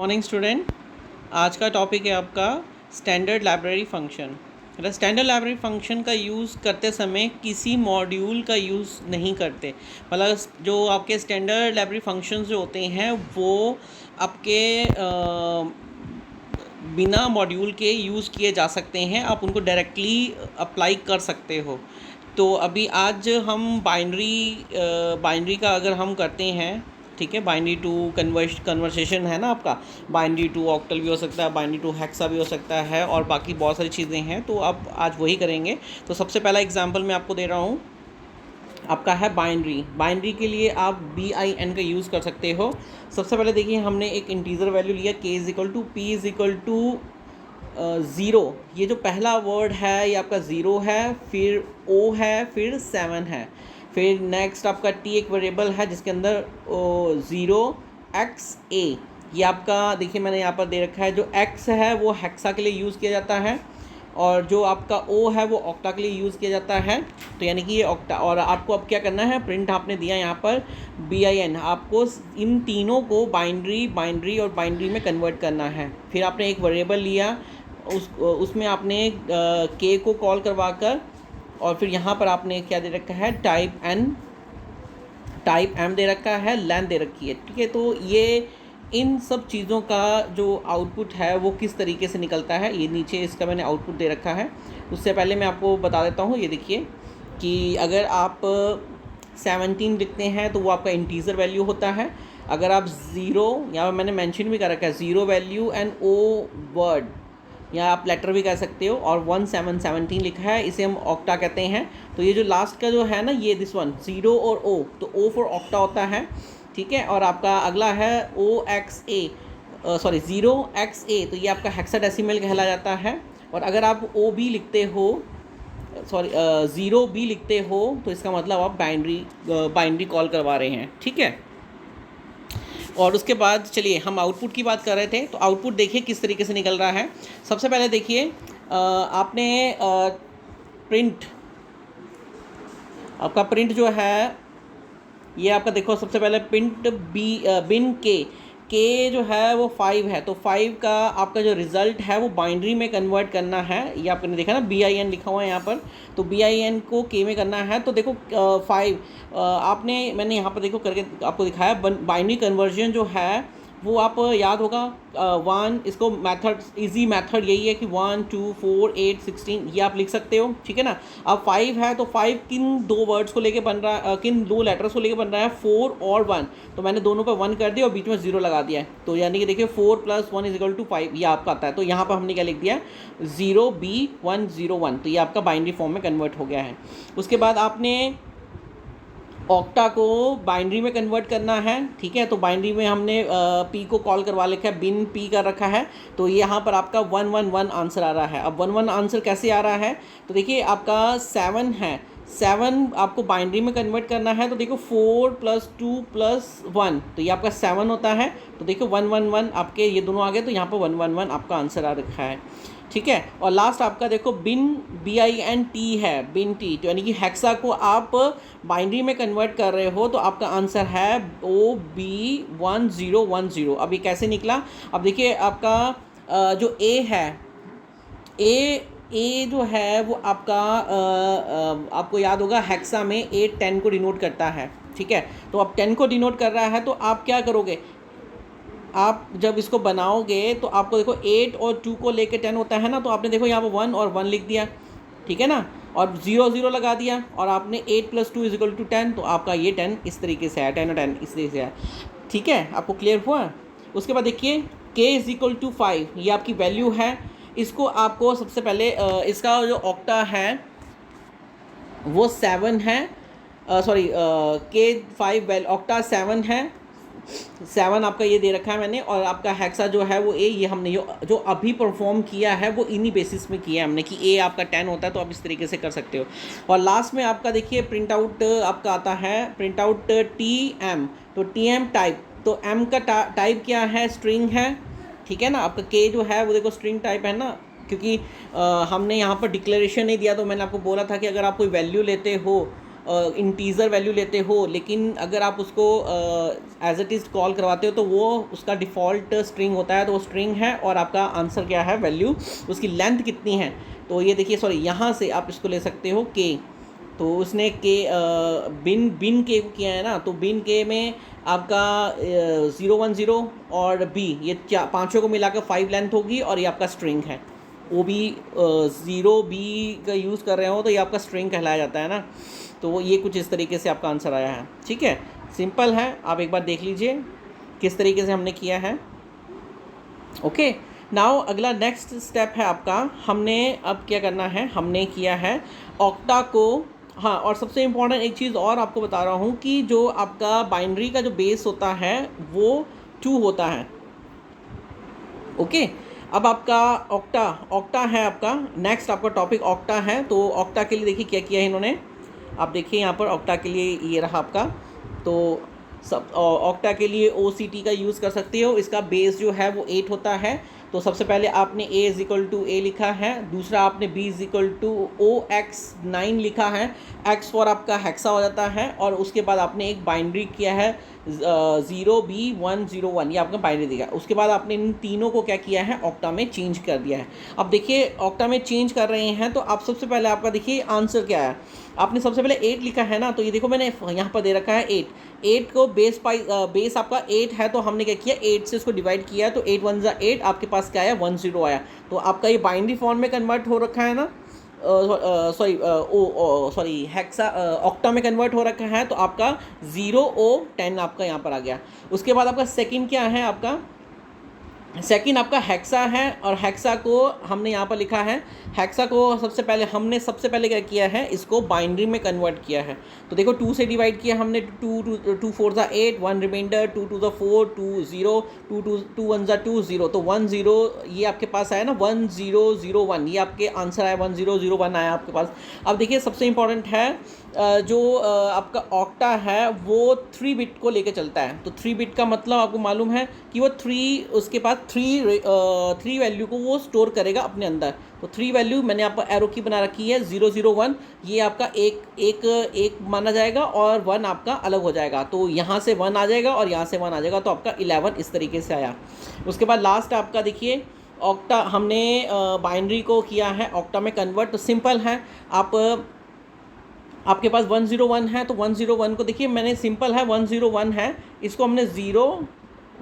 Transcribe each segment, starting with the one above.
Morning student. आज का topic है आपका standard library function. Standard library function का यूज़ करते समय किसी मॉड्यूल का यूज़ नहीं करते। मतलब जो आपके स्टैंडर्ड लाइब्रेरी फंक्शंस जो होते हैं वो आपके बिना मॉड्यूल के यूज़ किए जा सकते हैं, आप उनको डायरेक्टली अप्लाई कर सकते हो। तो अभी आज हम बाइनरी का अगर हम करते हैं, ठीक है, बाइनरी टू कन्वर्सेशन है ना आपका, बाइनरी टू ऑक्टल भी हो सकता है, बाइनरी टू हेक्सा भी हो सकता है, और बाकी बहुत सारी चीज़ें हैं। तो आप आज वही करेंगे। तो सबसे पहला एग्जांपल मैं आपको दे रहा हूँ, आपका है बाइनरी के लिए आप BIN का यूज़ कर सकते हो। सबसे पहले देखिए, हमने एक इंटीजर वैल्यू लिया k = p = 0। ये जो पहला वर्ड है ये आपका 0 है, फिर O है, फिर 7 है, फिर नेक्स्ट आपका t एक वेरिएबल है जिसके अंदर 0xa। ये आपका देखिए मैंने यहाँ पर दे रखा है, जो x है वो हेक्सा के लिए यूज़ किया जाता है, और जो आपका O है वो ऑक्टा के लिए यूज़ किया जाता है। तो यानी कि ये ऑक्टा, और आपको अब क्या करना है, प्रिंट आपने दिया यहाँ पर BIN, आपको इन तीनों को बाइनरी और बाइनरी में कन्वर्ट करना है। फिर आपने एक वेरिएबल लिया, उसमें आपने k को कॉल करवा कर, और फिर यहाँ पर आपने क्या दे रखा है, टाइप m दे रखा है, लेंथ दे रखी है, ठीक है। तो ये इन सब चीज़ों का जो आउटपुट है वो किस तरीके से निकलता है, ये नीचे इसका मैंने आउटपुट दे रखा है। उससे पहले मैं आपको बता देता हूँ, ये देखिए कि अगर आप 17 लिखते हैं तो वो आपका इंटीजर वैल्यू होता है। अगर आप 0, यहाँ पर मैंने मेंशन भी कर रखा है, 0 वैल्यू एंड O वर्ड, या आप लेटर भी कह सकते हो, और 17 लिखा है, इसे हम ऑक्टा कहते हैं। तो ये जो लास्ट का जो है ना, ये दिस वन 0 और O, तो O फॉर ऑक्टा होता है, ठीक है। और आपका अगला है OXA, 0XA, तो ये आपका हेक्साडेसिमल कहला जाता है। और अगर आप OB लिखते हो, 0B लिखते हो, तो इसका मतलब आप बाइनरी कॉल करवा रहे हैं, ठीक है। और उसके बाद चलिए हम आउटपुट की बात कर रहे थे, तो आउटपुट देखिए किस तरीके से निकल रहा है। सबसे पहले देखिए, आपने प्रिंट, आपका प्रिंट जो है ये आपका देखो, सबसे पहले प्रिंट बिन के जो है वो 5 है, तो 5 का आपका जो रिज़ल्ट है वो बाइनरी में कन्वर्ट करना है। ये आपने देखा ना, BIN लिखा हुआ है यहाँ पर, तो BIN को k में करना है। तो देखो 5 मैंने यहाँ पर देखो करके आपको दिखाया। बाइनरी कन्वर्जन जो है वो आप याद होगा, 1, इसको मेथड, इजी मेथड यही है कि 1 2 4 8 16 ये आप लिख सकते हो, ठीक है ना। अब 5 है तो 5 किन दो वर्ड्स को लेके बन रहा है, किन दो लेटर्स को लेके बन रहा है, 4 और 1। तो मैंने दोनों पे 1 कर दिया और बीच में 0 लगा दिया है। तो यानी कि देखिए 4 + 1 = 5 ये आपका आता है। तो यहाँ पर हमने क्या लिख दिया, 0B101, तो ये आपका बाइनरी फॉर्म में कन्वर्ट हो गया है। उसके बाद आपने ऑक्टा को बाइनरी में कन्वर्ट करना है, ठीक है। तो बाइनरी में हमने P को कॉल करवा लिखा है, बिन P कर रखा है, तो यहाँ पर आपका 111 आंसर आ रहा है। अब 11 आंसर कैसे आ रहा है, तो देखिए आपका 7 है, 7 आपको बाइनरी में कन्वर्ट करना है। तो देखो 4 + 2 + 1, तो ये आपका 7 होता है। तो देखो 111 आपके ये दोनों आ गए, तो यहाँ पर 111 आपका आंसर आ रखा है, ठीक है। और लास्ट आपका देखो BINT है, बिन टी, तो यानी कि हेक्सा को आप बाइनरी में कन्वर्ट कर रहे हो, तो आपका आंसर है OB1010। अब ये कैसे निकला, अब देखिए आपका जो A है, ए जो है वो आपका आपको याद होगा हेक्सा में 8 10 को डिनोट करता है, ठीक है। तो अब 10 को डिनोट कर रहा है, तो आप क्या करोगे, आप जब इसको बनाओगे तो आपको देखो 8 और 2 को लेके 10 होता है ना, तो आपने देखो यहाँ पर 1 और 1 लिख दिया, ठीक है ना, और 0 0 लगा दिया, और आपने 8 + 2 = 10, तो आपका ये 10 इस तरीके से है, 10 और 10 इस तरीके से है, ठीक है। आपको क्लियर हुआ। उसके बाद देखिए k = 5, ये आपकी वैल्यू है। इसको आपको सबसे पहले इसका जो ऑक्टा है वो 7 है, K5 ऑक्टा 7 है, 7 आपका ये दे रखा है मैंने। और आपका हेक्सा जो है वो A, ये हमने जो अभी परफॉर्म किया है वो इन्हीं बेसिस में किया है हमने, कि A आपका 10 होता है, तो आप इस तरीके से कर सकते हो। और लास्ट में आपका देखिए प्रिंट आउट आपका आता है, प्रिंट आउट TM, तो TM टाइप, तो M का टाइप क्या है, स्ट्रिंग है, ठीक है ना। आपका K जो है वो देखो स्ट्रिंग टाइप है ना, क्योंकि हमने यहाँ पर डिक्लेरेशन नहीं दिया, तो मैंने आपको बोला था कि अगर आप कोई वैल्यू लेते हो इंटीजर वैल्यू लेते हो, लेकिन अगर आप उसको एज इट इज़ कॉल करवाते हो तो वो उसका डिफ़ॉल्ट स्ट्रिंग होता है, तो वो स्ट्रिंग है और आपका आंसर क्या है, वैल्यू उसकी लेंथ कितनी है। तो ये देखिए, सॉरी, यहाँ से आप इसको ले सकते हो के, तो उसने के बिन के को किया है ना, तो बिन के में आपका 010 और बी, ये पाँचों को मिलाकर 5 लेंथ होगी और ये आपका स्ट्रिंग है। वो भी 0 बी का यूज़ कर रहे हो तो ये आपका स्ट्रिंग कहलाया जाता है ना। तो ये कुछ इस तरीके से आपका आंसर आया है। ठीक है, सिंपल है, आप एक बार देख लीजिए किस तरीके से हमने किया है। ओके, नाउ अगला नेक्स्ट स्टेप है आपका, हमने अब क्या करना है, हमने किया है ऑक्टा को। हाँ, और सबसे इम्पॉर्टेंट एक चीज़ और आपको बता रहा हूँ कि जो आपका बाइनरी का जो बेस होता है वो 2 होता है। ओके, अब आपका ऑक्टा है, आपका नेक्स्ट आपका टॉपिक ऑक्टा है। तो ऑक्टा के लिए देखिए क्या किया है इन्होंने, आप देखिए यहाँ पर ऑक्टा के लिए ये रहा आपका। तो सब ऑक्टा के लिए OCT का यूज़ कर सकते हो। इसका बेस जो है वो 8 होता है। तो सबसे पहले आपने A=A लिखा है, दूसरा आपने B=OX9 लिखा है, X फॉर आपका हेक्सा हो जाता है, और उसके बाद आपने एक बाइनरी किया है 0B101, ये आपका बाइनरी देगा। उसके बाद आपने इन तीनों को क्या किया है, ऑक्टा में चेंज कर दिया है। अब देखिए ऑक्टा में चेंज कर रहे हैं तो आप सबसे पहले आपका देखिए आंसर क्या है। आपने सबसे पहले 8 लिखा है ना, तो ये देखो मैंने यहाँ पर दे रखा है 8 को बेस आपका 8 है, तो हमने क्या किया, 8 से इसको डिवाइड किया, तो 8 1 ज़ा 8, आपके पास क्या आया, 10 आया। तो आपका ये बाइनरी फॉर्म में कन्वर्ट हो रखा है ना, सॉरी हेक्सा ऑक्टा में कन्वर्ट हो रखा है, तो आपका 0O10 आपका यहाँ पर आ गया। उसके बाद आपका सेकंड क्या है, आपका सेकंड आपका हेक्सा है, और हेक्सा को हमने यहाँ पर लिखा है, हेक्सा को हमने सबसे पहले क्या किया है, इसको बाइनरी में कन्वर्ट किया है। तो देखो 2 से डिवाइड किया हमने, 2 4 ज़ा 8, 1 रिमाइंडर, 2 2 ज़ा 4, 2 0, 2 1 ज़ा 2 0, तो 1 0 ये आपके पास आया ना, 1001, ये आपके आंसर आया, 1001 आया आपके पास। अब देखिए सबसे इम्पॉर्टेंट है, जो आपका ऑक्टा है वो 3 बिट को लेके चलता है। तो 3 बिट का मतलब आपको मालूम है कि वो 3, उसके पास 3 वैल्यू को वो स्टोर करेगा अपने अंदर। तो 3 वैल्यू मैंने आप एरो की बना रखी है, 001, ये आपका एक माना जाएगा और 1 आपका अलग हो जाएगा। तो यहाँ से 1 आ जाएगा और यहाँ से 1 आ जाएगा, तो आपका 11 इस तरीके से आया। उसके बाद लास्ट आपका देखिए ऑक्टा, हमने बाइनरी को किया है ऑक्टा में कन्वर्ट। तो सिंपल है, आपके पास 101 है, तो 101 को देखिए मैंने, सिंपल है, 101 है, इसको हमने 0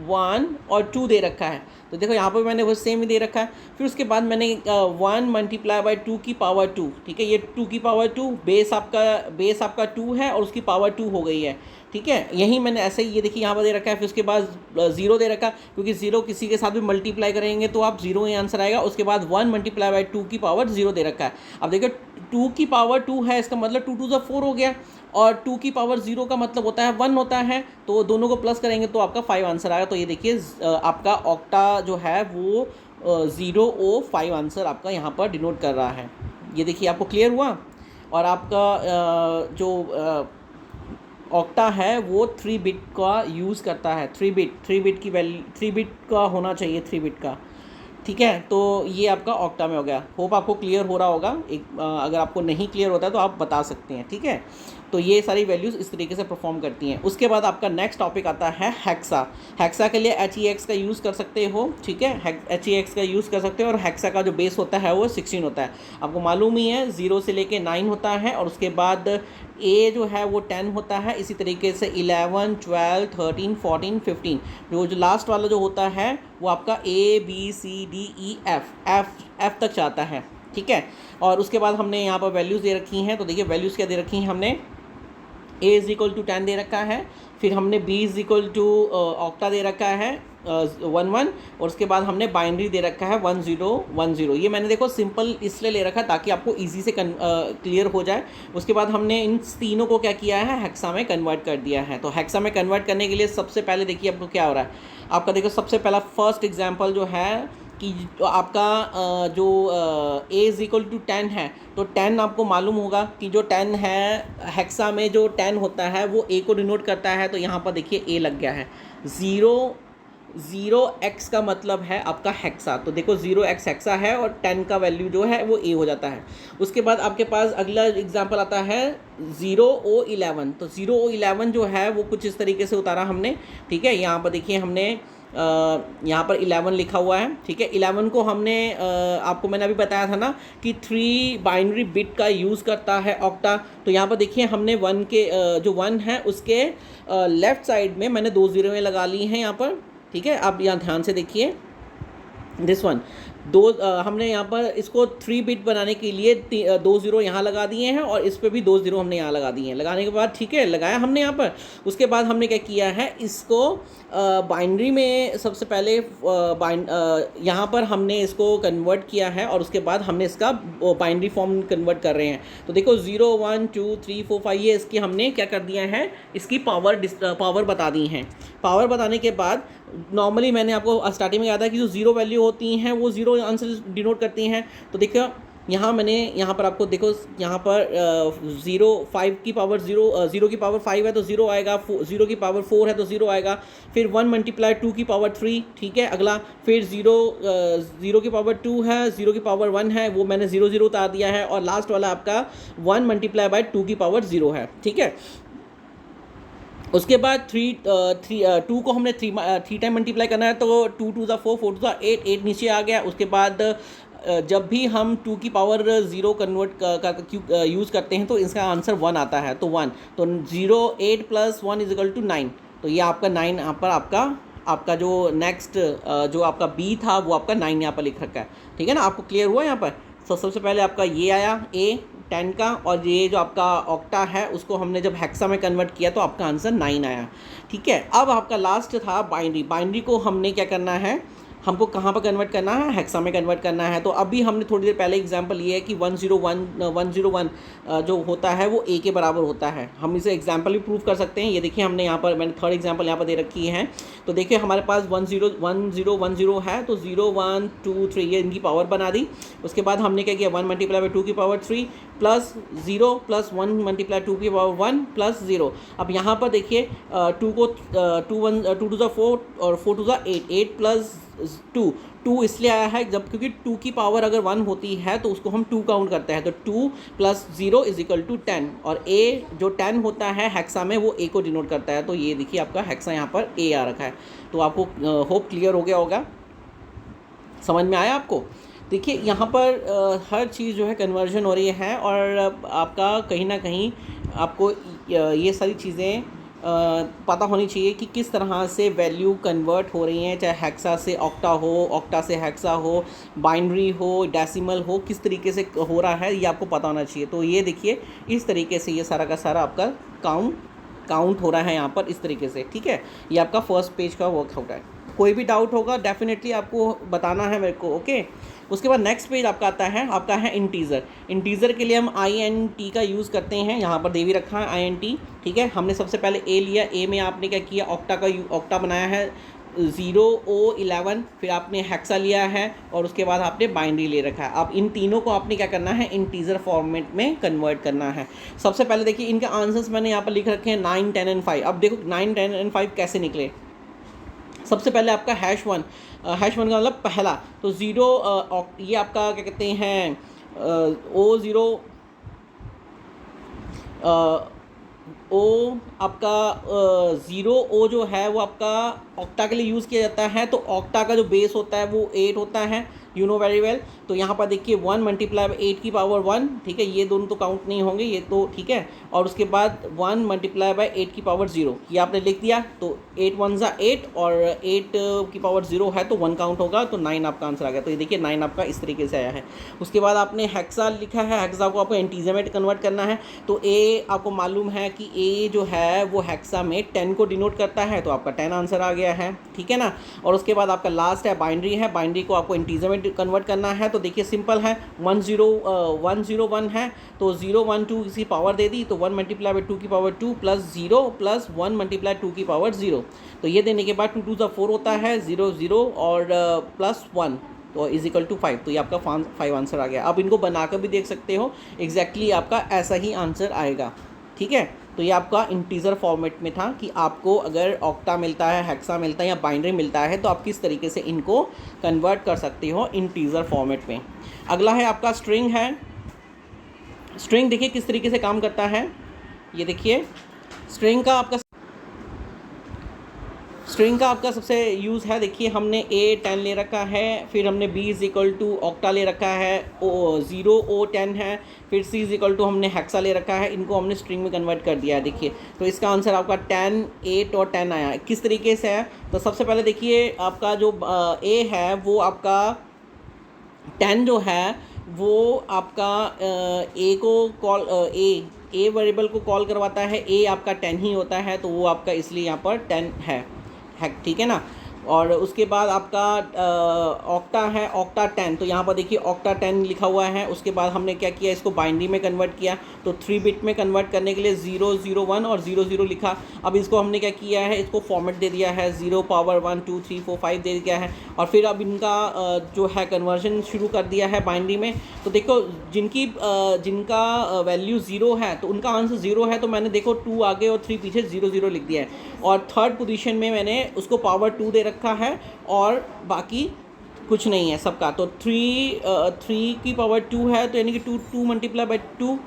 1 और 2 दे रखा है। तो देखो यहाँ पर मैंने वो सेम ही दे रखा है। फिर उसके बाद मैंने 1 मल्टीप्लाई बाई 2 की पावर 2, ठीक है, ये 2 की पावर 2, बेस आपका 2 है और उसकी पावर 2 हो गई है। ठीक है, यही मैंने ऐसे ही ये देखिए यहाँ पर दे रखा है। फिर उसके बाद 0 दे रखा, क्योंकि 0 किसी के साथ भी मल्टीप्लाई करेंगे तो आप 0 ही आंसर आएगा। उसके बाद 1 मल्टीप्लाई बाई 2 की पावर 0 दे रखा है। अब देखिए 2 की पावर 2 है, इसका मतलब 2 2 ज़ा 4 हो गया, और 2 की पावर 0 का मतलब होता है 1 होता है, तो दोनों को प्लस करेंगे तो आपका 5 आंसर आएगा। तो ये देखिए आपका ऑक्टा जो है वो 0O5 आंसर आपका यहाँ पर डिनोट कर रहा है। ये देखिए आपको क्लियर हुआ। और आपका जो ऑक्टा है वो 3 बिट का यूज़ करता है, 3 बिट की वैल्यू, 3 बिट का होना चाहिए, 3 बिट का। ठीक है, तो ये आपका ऑक्टा में हो गया। होप आपको क्लियर हो रहा होगा। अगर आपको नहीं क्लियर होता है तो आप बता सकते हैं। ठीक है, तो ये सारी वैल्यूज़ इस तरीके से परफॉर्म करती हैं। उसके बाद आपका नेक्स्ट टॉपिक आता है हेक्सा। हेक्सा के लिए HEX का यूज़ कर सकते हो। ठीक है, HEX का यूज़ कर सकते हो, और हेक्सा का जो बेस होता है वो 16 होता है। आपको मालूम ही है 0 से लेके 9 होता है, और उसके बाद A जो है वो 10 होता है। इसी तरीके से 11 12 13 14 15, जो लास्ट वाला जो होता है वो आपका ABCDEF तक जाता है। ठीक है, और उसके बाद हमने यहाँ पर वैल्यूज़ दे रखी हैं। तो देखिए वैल्यूज़ क्या दे रखी हैं, हमने A=10 दे रखा है, फिर हमने B= ऑक्टा दे रखा है 11, और उसके बाद हमने बाइनरी दे रखा है 1010। ये मैंने देखो सिंपल इसलिए ले रखा ताकि आपको इजी से क्लियर हो जाए। उसके बाद हमने इन तीनों को क्या किया है, हेक्सा में कन्वर्ट कर दिया है। तो हेक्सा में कन्वर्ट करने के लिए सबसे पहले देखिए आपको क्या हो रहा है। आपका देखो सबसे पहला फर्स्ट एग्जाम्पल जो है कि आपका जो A=10 है, तो 10 आपको मालूम होगा कि जो 10 है हेक्सा में, जो 10 होता है वो A को डिनोट करता है। तो यहाँ पर देखिए A लग गया है, 0 0x का मतलब है आपका हेक्सा, तो देखो 0x हेक्सा है और 10 का वैल्यू जो है वो ए हो जाता है। उसके बाद आपके पास अगला एग्जांपल आता है 0O11, तो 0O11 जो है वो कुछ इस तरीके से उतारा हमने, ठीक है। यहाँ पर देखिए हमने यहाँ पर 11 लिखा हुआ है, ठीक है। 11 को हमने आपको मैंने अभी बताया था ना कि 3 बाइनरी बिट का यूज़ करता है ऑक्टा। तो यहाँ पर देखिए हमने 1 के जो 1 है उसके लेफ़्ट साइड में मैंने 2 ज़ीरोएं लगा ली हैं यहाँ पर, ठीक है। आप यहाँ ध्यान से देखिए दिस वन, हमने यहाँ पर इसको 3 बिट बनाने के लिए 2 ज़ीरो यहाँ लगा दिए हैं और इस पर भी 2 ज़ीरो हमने यहाँ लगा दिए हैं। लगाने के बाद ठीक है, लगाया हमने यहाँ पर। उसके बाद हमने क्या किया है, इसको बाइनरी में सबसे पहले यहाँ पर हमने इसको कन्वर्ट किया है और उसके बाद हमने इसका बाइनरी फॉर्म कन्वर्ट कर रहे हैं। तो देखो 0 1 2 3 4 5 ये इसकी हमने क्या कर दिया है, इसकी पावर बता दी हैं। पावर बताने के बाद नॉर्मली मैंने आपको स्टार्टिंग में कहा था कि जो ज़ीरो वैल्यू होती हैं वो ज़ीरो आंसर डिनोट करती हैं। तो देखो यहाँ मैंने यहाँ पर आपको देखो यहाँ पर 5 की पावर 0 की पावर 5 है तो 0 आएगा, 0 की पावर 4 है तो 0 आएगा। फिर 1 मल्टीप्लाई 2 की पावर 3, ठीक है। अगला फिर 0 की पावर 2 है, 0 की पावर 1 है, वो मैंने 0 0 उतार दिया है। और लास्ट वाला आपका 1 मल्टीप्लाई बाय 2 की पावर 0 है, ठीक है। उसके बाद 2 को हमने 3 टाइम मल्टीप्लाई करना है, तो 2 2 4 4 2 8 8 नीचे आ गया। उसके बाद जब भी हम 2 की पावर 0 कन्वर्ट यूज़ करते हैं तो इसका आंसर 1 आता है, तो 1, तो 0 8 + 1 = 9। तो ये आपका 9 यहाँ पर आपका जो नेक्स्ट जो आपका बी था वो आपका 9 यहाँ पर लिख रखा है, ठीक है ना। आपको क्लियर हुआ यहाँ पर। तो सबसे पहले आपका ये आया ए 10 का, और ये जो आपका ऑक्टा है उसको हमने जब हेक्सा में कन्वर्ट किया तो आपका आंसर 9 आया, ठीक है। अब आपका लास्ट था बाइनरी को हमने क्या करना है, हमको कहाँ पर कन्वर्ट करना है, हेक्सा में कन्वर्ट करना है। तो अभी हमने थोड़ी देर पहले एग्जांपल ये है कि 101 जो होता है वो ए के बराबर होता है। हम इसे एग्जांपल भी प्रूव कर सकते हैं। ये देखिए हमने यहाँ पर मैंने थर्ड एग्जांपल यहाँ पर दे रखी है। तो देखिए हमारे पास 1010 है, तो 0 1 2 3 ये इनकी पावर बना दी। उसके बाद हमने क्या किया, 1 मल्टीप्लाई बाई 2 की पावर 3 प्लस 0 प्लस 1 मल्टीप्लाई 2 की पावर 1 प्लस 0। अब यहाँ पर देखिए 2 को 2 2 4 और 4 2 8 8 प्लस 2 इसलिए आया है जब क्योंकि 2 की पावर अगर 1 होती है तो उसको हम 2 काउंट करते हैं। तो 2 + 0 = 10, और ए जो 10 होता है हेक्सा में वो ए को डिनोट करता है। तो ये देखिए आपका हेक्सा यहाँ पर ए आ रखा है। तो आपको होप क्लियर हो गया होगा, समझ में आया आपको। देखिए यहाँ पर हर चीज़ जो है कन्वर्जन हो रही है, और आपका कहीं ना कहीं आपको ये सारी चीज़ें पता होनी चाहिए कि किस तरह से वैल्यू कन्वर्ट हो रही हैं, चाहे हेक्सा से ऑक्टा हो, ऑक्टा से हेक्सा हो, बाइनरी हो, डेसिमल हो, किस तरीके से हो रहा है ये आपको पता होना चाहिए। तो ये देखिए इस तरीके से ये सारा का सारा आपका काउंट हो रहा है यहाँ पर इस तरीके से, ठीक है। ये आपका फर्स्ट पेज का वर्कआउट है। कोई भी डाउट होगा डेफिनेटली आपको बताना है मेरे को, ओके। उसके बाद नेक्स्ट पेज आपका आता है, आपका है इंटीज़र। इंटीज़र के लिए हम INT का यूज़ करते हैं, यहाँ पर दे भी रखा है INT, ठीक है। हमने सबसे पहले ए लिया, ए में आपने क्या किया, ऑक्टा बनाया है 0O11, फिर आपने हेक्सा लिया है और उसके बाद आपने बाइनरी ले रखा है। अब इन तीनों को आपने क्या करना है, इंटीज़र फॉर्मेट में कन्वर्ट करना है। सबसे पहले देखिए इनके आंसर्स मैंने यहाँ पर लिख रखे हैं 9 10 और 5। अब देखो 9 10 और 5 कैसे निकले। सबसे पहले आपका #1 का मतलब पहला, तो 0 ये आपका क्या कहते हैं O0 आपका 0 जो है वो आपका ऑक्टा के लिए यूज़ किया जाता है। तो ऑक्टा का जो बेस होता है वो 8 होता है, यू नो वेरी वेल। तो यहाँ पर देखिए 1 मल्टीप्लाई 8 की पावर 1, ठीक है। ये दोनों तो काउंट नहीं होंगे, ये तो ठीक है। और उसके बाद 1 मल्टीप्लाई बाई 8 की पावर 0, ये आपने लिख दिया। तो 8 1 = 8 और 8 की पावर 0 है तो 1 काउंट होगा, तो 9 आपका आंसर आ गया। तो ये देखिए 9 आपका इस तरीके से आया है। उसके बाद आपने हेक्सा लिखा है, हेक्सा को आपको इंटीजर में कन्वर्ट करना है। तो ए आपको मालूम है कि ए जो है वो हेक्सा में 10 को डिनोट करता है, तो आपका 10 आंसर आ गया है, ठीक है ना। और उसके बाद आपका लास्ट है बाइनरी को आपको इंटीजर में कन्वर्ट करना है। तो देखिए सिंपल है, 101 है तो 0 1 2 इसकी पावर दे दी, तो 1 मल्टीप्लाई बाई 2 की पावर 2 प्लस 0 प्लस 1 मल्टीप्लाई 2 की पावर 0। तो ये देने के बाद 2 2 4 होता है, 0 0 और प्लस 1 तो = 5। तो ये आपका 5 आंसर आ गया। आप इनको बनाकर भी देख सकते हो, एग्जैक्टली आपका ऐसा ही आंसर आएगा, ठीक है। तो ये आपका इंटीजर फॉर्मेट में था कि आपको अगर ऑक्टा मिलता है, हेक्सा मिलता है या बाइनरी मिलता है तो आप किस तरीके से इनको कन्वर्ट कर सकते हो इंटीजर फॉर्मेट में। अगला है आपका स्ट्रिंग है। स्ट्रिंग देखिए किस तरीके से काम करता है। ये देखिए स्ट्रिंग का आपका सबसे यूज़ है। देखिए हमने A10 ले रखा है, फिर हमने B is equal to octa ले रखा है, 0 O10 है, फिर C इज़ इक्वल टू हमने हेक्सा ले रखा है। इनको हमने स्ट्रिंग में कन्वर्ट कर दिया है। देखिए तो इसका आंसर आपका 10, 8 और 10 आया। किस तरीके से है तो सबसे पहले देखिए आपका जो A है वो आपका 10 जो है वो आपका A को कॉल ए वेरिएबल को कॉल करवाता है। A आपका 10 ही होता है तो वो आपका इसलिए यहाँ पर 10 है, ठीक है ना। और उसके बाद आपका ऑक्टा है, ऑक्टा 10, तो यहाँ पर देखिए ऑक्टा 10 लिखा हुआ है। उसके बाद हमने क्या किया, इसको बाइनरी में कन्वर्ट किया, तो 3 बिट में कन्वर्ट करने के लिए 0 0 1 और 0 0 लिखा। अब इसको हमने क्या किया है, इसको फॉर्मेट दे दिया है, 0 पावर 1 2 3 4 5 दे दिया है। और फिर अब इनका जो है कन्वर्जन शुरू कर दिया है बाइनरी में। तो देखो जिनका वैल्यू 0 है तो उनका आंसर 0 है, तो मैंने देखो 2 आगे और 3 पीछे 0 0 लिख दिया है। और थर्ड पोजीशन में मैंने उसको पावर 2 दे रखा है और बाकी कुछ नहीं है सबका। तो 3 की पावर 2 है, तो यानी कि 2 multiply by 2,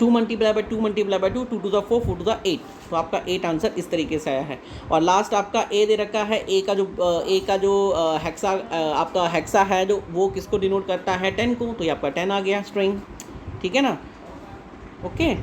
2 multiply by 2 multiply by 2, 2 to the 4 4 to the 8। तो आपका 8 आंसर इस तरीके से आया है। और लास्ट आपका ए दे रखा है। ए का जो हेक्सा आपका हेक्सा है जो वो किसको डिनोट करता है, 10 को, तो ये आपका 10 आ गया स्ट्रिंग, ठीक है ना। ओके,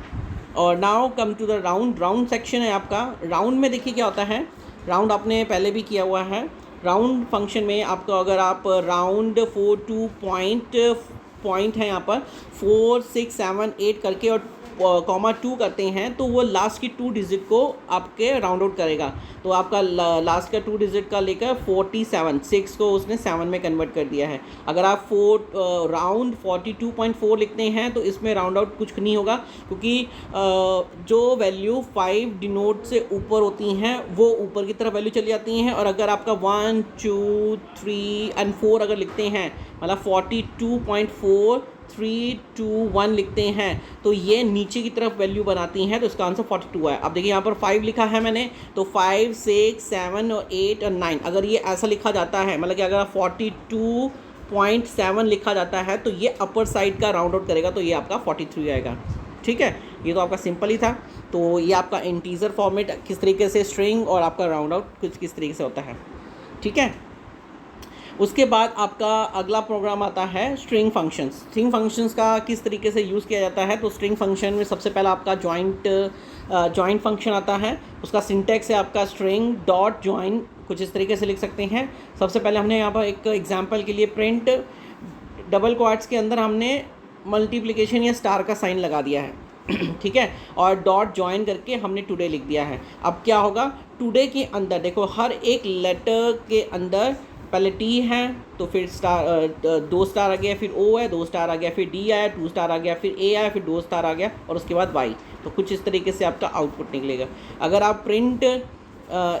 और now come to the round section है आपका। राउंड में देखिए क्या होता है, राउंड आपने पहले भी किया हुआ है। राउंड फंक्शन में आपको अगर आप राउंड 4 टू पॉइंट है यहाँ पर 4 6 7 8 करके और कॉमा 2 करते हैं तो वो लास्ट की 2 डिजिट को आपके राउंड आउट करेगा। तो आपका लास्ट का 2 डिजिट का लेकर 47, 6 को उसने 7 में कन्वर्ट कर दिया है। अगर आप राउंड 42.4 लिखते हैं तो इसमें राउंड आउट कुछ नहीं होगा, क्योंकि जो वैल्यू 5 डिनोट से ऊपर होती हैं वो ऊपर की तरफ वैल्यू चली जाती हैं। और अगर आपका 1 2 3 एंड 4 अगर लिखते हैं, मतलब 42.4 3 2 1 लिखते हैं तो ये नीचे की तरफ वैल्यू बनाती हैं, तो इसका आंसर 42 है। अब देखिए यहाँ पर 5 लिखा है मैंने, तो 5 6 7 और 8 और 9 अगर ये ऐसा लिखा जाता है, मतलब कि अगर 42.7 लिखा जाता है तो ये अपर साइड का राउंड आउट करेगा, तो ये आपका 43 आएगा, ठीक है। ये तो आपका सिंपल ही था। तो ये आपका इंटीजर फॉर्मेट किस तरीके से स्ट्रिंग और आपका राउंड आउट कुछ किस तरीके से होता है, ठीक है। उसके बाद आपका अगला प्रोग्राम आता है स्ट्रिंग फंक्शंस। स्ट्रिंग फंक्शंस का किस तरीके से यूज़ किया जाता है, तो स्ट्रिंग फंक्शन में सबसे पहला आपका जॉइंट फंक्शन आता है। उसका सिंटैक्स है आपका स्ट्रिंग डॉट जॉइन, कुछ इस तरीके से लिख सकते हैं। सबसे पहले हमने यहाँ पर एक एग्जांपल के लिए प्रिंट डबल क्वाट्स के अंदर हमने मल्टीप्लिकेशन या स्टार का साइन लगा दिया है ठीक है, और डॉट ज्वाइन करके हमने टुडे लिख दिया है। अब क्या होगा, टुडे के अंदर देखो हर एक लेटर के अंदर पहले टी है तो फिर स्टार 2 स्टार आ गया, फिर ओ है 2 स्टार आ गया, फिर डी आया 2 स्टार आ गया, फिर ए आया, फिर 2 स्टार आ गया, और उसके बाद वाई। तो कुछ इस तरीके से आपका आउटपुट निकलेगा। अगर आप प्रिंट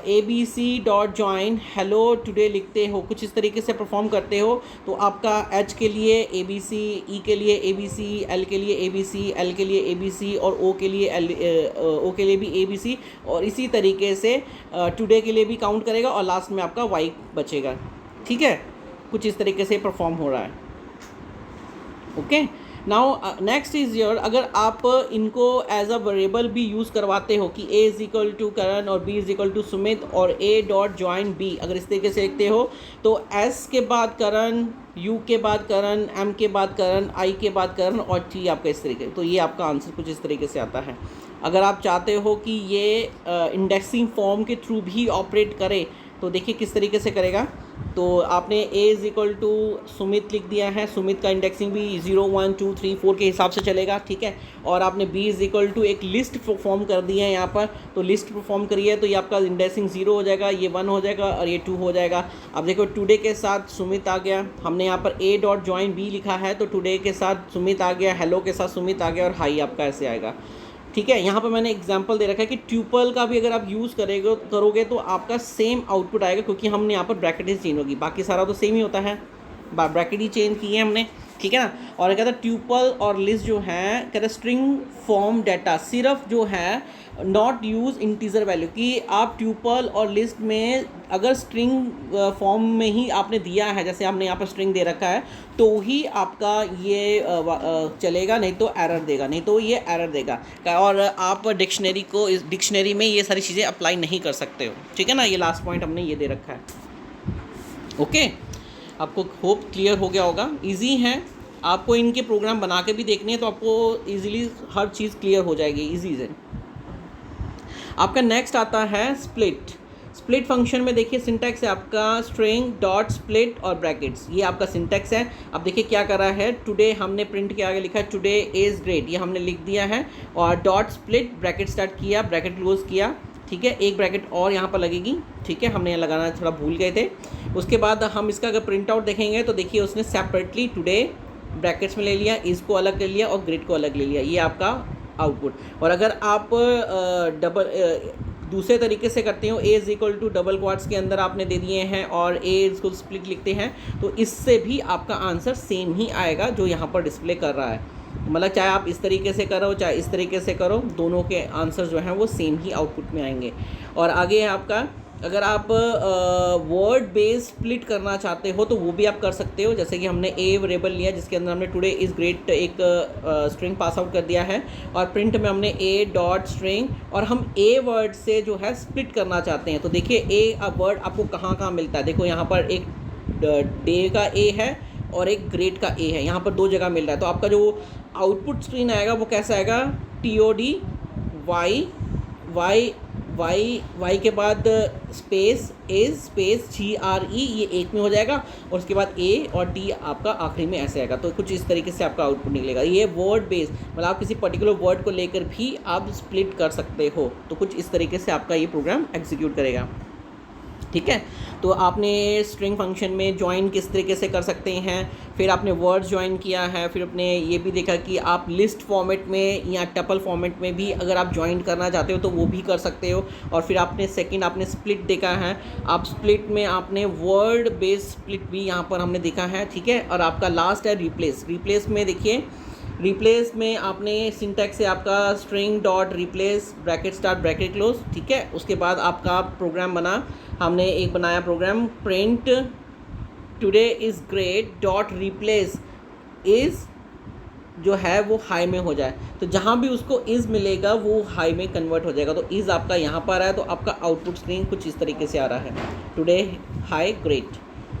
abc.join हेलो टुडे लिखते हो, कुछ इस तरीके से परफॉर्म करते हो, तो आपका एच के लिए abc, ई के लिए abc, एल के लिए abc, एल के लिए abc और ओ के लिए ओ के लिए भी abc, और इसी तरीके से टुडे के लिए भी काउंट करेगा और लास्ट में आपका वाई बचेगा, ठीक है। कुछ इस तरीके से परफॉर्म हो रहा है। Okay, now next is your, अगर आप इनको एज अ वेरिएबल भी यूज़ करवाते हो कि a is equal to Karan और b is equal to Sumit और a डॉट ज्वाइन b, अगर इस तरीके से लिखते हो तो s के बाद करण, u के बाद करण, m के बाद करण, i के बाद करण और t आपका इस तरीके, तो ये आपका आंसर कुछ इस तरीके से आता है। अगर आप चाहते हो कि ये इंडेक्सिंग फॉर्म के थ्रू भी ऑपरेट करे तो देखिए किस तरीके से करेगा। तो आपने a is equal to Sumit लिख दिया है, सुमित का इंडेक्सिंग भी 0 1 2 3 4 के हिसाब से चलेगा, ठीक है। और आपने b इज़ इक्वल टू एक लिस्ट परफॉर्म कर दी है यहाँ पर, तो लिस्ट परफॉर्म करिए तो ये आपका इंडेक्सिंग 0 हो जाएगा, ये 1 हो जाएगा और ये 2 हो जाएगा। अब देखो टुडे के साथ सुमित आ गया, हमने यहाँ पर a डॉट ज्वाइन b लिखा है तो टुडे के साथ सुमित आ गया, हेलो के साथ सुमित आ गया और हाई आपका ऐसे आएगा, ठीक है। यहाँ पर मैंने एग्जांपल दे रखा है कि ट्यूपल का भी अगर आप यूज़ करोगे तो आपका सेम आउटपुट आएगा, क्योंकि हमने यहाँ पर ब्रैकेट ही चेंज होगी, बाकी सारा तो सेम ही होता है, ब्रैकेट ही चेंज किए हैं हमने, ठीक है ना। और कहता है ट्यूपल और लिस्ट जो है कहता है स्ट्रिंग फॉर्म डाटा, सिर्फ जो है नॉट यूज़ इंटीजर वैल्यू, कि आप ट्यूपल और लिस्ट में अगर स्ट्रिंग फॉर्म में ही आपने दिया है, जैसे आपने यहाँ पर स्ट्रिंग दे रखा है, तो ही आपका ये चलेगा, नहीं तो एरर देगा, नहीं तो ये एरर देगा। और आप डिक्शनरी को, इस डिक्शनरी में ये सारी चीज़ें अप्लाई नहीं कर सकते हो, ठीक है ना। ये लास्ट पॉइंट हमने ये दे रखा है। ओके, आपको होप क्लियर हो गया होगा। इजी है, आपको इनके प्रोग्राम बना के भी देखने हैं तो आपको इजीली हर चीज़ क्लियर हो जाएगी, इजी से। आपका नेक्स्ट आता है स्प्लिट। स्प्लिट फंक्शन में देखिए सिंटैक्स है आपका स्ट्रिंग डॉट स्प्लिट और ब्रैकेट्स, ये आपका सिंटैक्स है। अब देखिए क्या कर रहा है, टुडे हमने प्रिंट के आगे लिखा है टुडे इज़ ग्रेट, ये हमने लिख दिया है, और डॉट स्प्लिट ब्रैकेट स्टार्ट किया, ब्रैकेट क्लोज किया, ठीक है। एक ब्रैकेट और यहाँ पर लगेगी, ठीक है, हमने यहाँ लगाना थोड़ा भूल गए थे। उसके बाद हम इसका अगर प्रिंट आउट देखेंगे तो देखिए उसने सेपरेटली टुडे ब्रैकेट्स में ले लिया, इसको अलग कर लिया और ग्रेड को अलग ले लिया, ये आपका आउटपुट। और अगर आप दूसरे तरीके से करते हो, A is equal to double quotes के अंदर आपने दे दिए हैं और ए इसको स्प्लिट लिखते हैं, तो इससे भी आपका आंसर सेम ही आएगा जो यहाँ पर डिस्प्ले कर रहा है। मतलब चाहे आप इस तरीके से करो चाहे इस तरीके से करो, दोनों के आंसर जो हैं वो सेम ही आउटपुट में आएंगे। और आगे है आपका, अगर आप वर्ड बेस स्प्लिट करना चाहते हो तो वो भी आप कर सकते हो। जैसे कि हमने ए वेरिएबल लिया जिसके अंदर हमने टुडे इज़ ग्रेट एक स्ट्रिंग पास आउट कर दिया है, और प्रिंट में हमने ए डॉट स्ट्रिंग, और हम ए वर्ड से जो है स्प्लिट करना चाहते हैं। तो देखिए ए वर्ड आपको कहाँ कहाँ मिलता है, देखो यहाँ पर एक डे का ए है और एक ग्रेट का ए है, यहाँ पर दो जगह मिल रहा है। तो आपका जो आउटपुट स्क्रीन आएगा वो कैसा आएगा, TOD वाई के बाद स्पेस इज स्पेस GRE, ये एक में हो जाएगा, और उसके बाद A और D आपका आखिरी में ऐसे आएगा। तो कुछ इस तरीके से आपका आउटपुट निकलेगा। ये वर्ड बेस, मतलब आप किसी पर्टिकुलर वर्ड को लेकर भी आप स्प्लिट कर सकते हो, तो कुछ इस तरीके से आपका ये प्रोग्राम एग्जीक्यूट करेगा, ठीक है। तो आपने स्ट्रिंग फंक्शन में ज्वाइन किस तरीके से कर सकते हैं, फिर आपने वर्ड ज्वाइन किया है, फिर आपने ये भी देखा कि आप लिस्ट फॉर्मेट में या टपल फॉर्मेट में भी अगर आप ज्वाइन करना चाहते हो तो वो भी कर सकते हो। और फिर आपने सेकंड आपने स्प्लिट देखा है, आप स्प्लिट में आपने वर्ड बेस्ड स्प्लिट भी यहाँ पर हमने देखा है, ठीक है। और आपका लास्ट है रिप्लेस। रिप्लेस में देखिए, रिप्लेस में आपने सिंटैक्स है आपका string dot replace bracket start bracket close, ठीक है। उसके बाद आपका प्रोग्राम बना, हमने एक बनाया program print today is great dot replace is जो है वो हाई में हो जाए, तो जहाँ भी उसको इज़ मिलेगा वो हाई में कन्वर्ट हो जाएगा। तो इज़ आपका यहाँ पर है, तो आपका आउटपुट स्क्रीन कुछ इस तरीके से आ रहा है, टुडे हाई ग्रेट,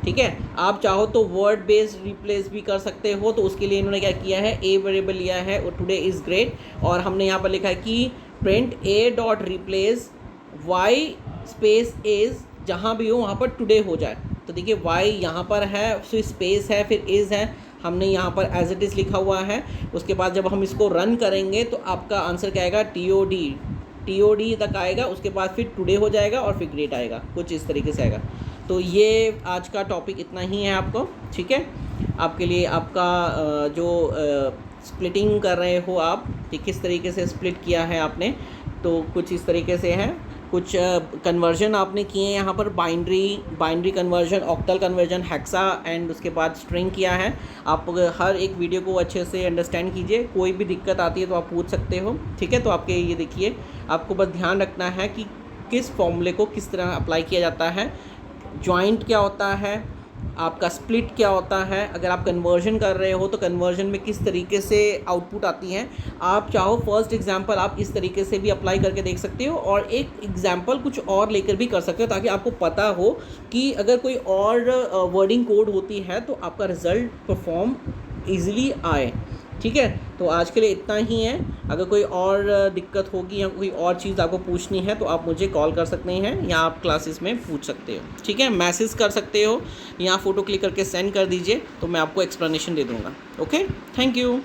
ठीक है। आप चाहो तो वर्ड बेस्ड रिप्लेस भी कर सकते हो, तो उसके लिए इन्होंने क्या किया है, ए वेरिएबल लिया है और टुडे इज़ ग्रेट, और हमने यहाँ पर लिखा है कि print A dot replace Y space is, जहाँ भी हो वहाँ पर टुडे हो जाए। तो देखिए वाई यहाँ पर है, फिर स्पेस है, फिर इज़ है, हमने यहाँ पर एज इट इज़ लिखा हुआ है। उसके बाद जब हम इसको रन करेंगे तो आपका आंसर क्या आएगा, TOD तक आएगा, उसके बाद फिर टुडे हो जाएगा और फिर ग्रेट आएगा, कुछ इस तरीके से आएगा। तो ये आज का टॉपिक इतना ही है आपको, ठीक है। आपके लिए आपका जो स्प्लिटिंग कर रहे हो आप, ठीक, किस तरीके से स्प्लिट किया है आपने, तो कुछ इस तरीके से है। कुछ कन्वर्जन आपने किए हैं यहाँ पर, binary conversion, octal conversion, hexa and उसके बाद स्ट्रिंग किया है। आप हर एक वीडियो को अच्छे से अंडरस्टैंड कीजिए, कोई भी दिक्कत आती है तो आप पूछ सकते हो, ठीक है। तो आपके ये देखिए, आपको बस ध्यान रखना है कि किस फॉर्मूले को किस तरह अप्लाई किया जाता है, जॉइंट क्या होता है, आपका स्प्लिट क्या होता है, अगर आप कन्वर्जन कर रहे हो तो कन्वर्जन में किस तरीके से आउटपुट आती है। आप चाहो फर्स्ट एग्जांपल आप इस तरीके से भी अप्लाई करके देख सकते हो, और एक एग्जांपल कुछ और लेकर भी कर सकते हो, ताकि आपको पता हो कि अगर कोई और वर्डिंग कोड होती है तो आपका रिज़ल्ट परफॉर्म ईजिली आए, ठीक है। तो आज के लिए इतना ही है। अगर कोई और दिक्कत होगी या कोई और चीज़ आपको पूछनी है तो आप मुझे कॉल कर सकते हैं या आप क्लासेस में पूछ सकते हो, ठीक है। मैसेज कर सकते हो या फ़ोटो क्लिक करके सेंड कर दीजिए, तो मैं आपको एक्सप्लेनेशन दे दूँगा। Okay, thank you.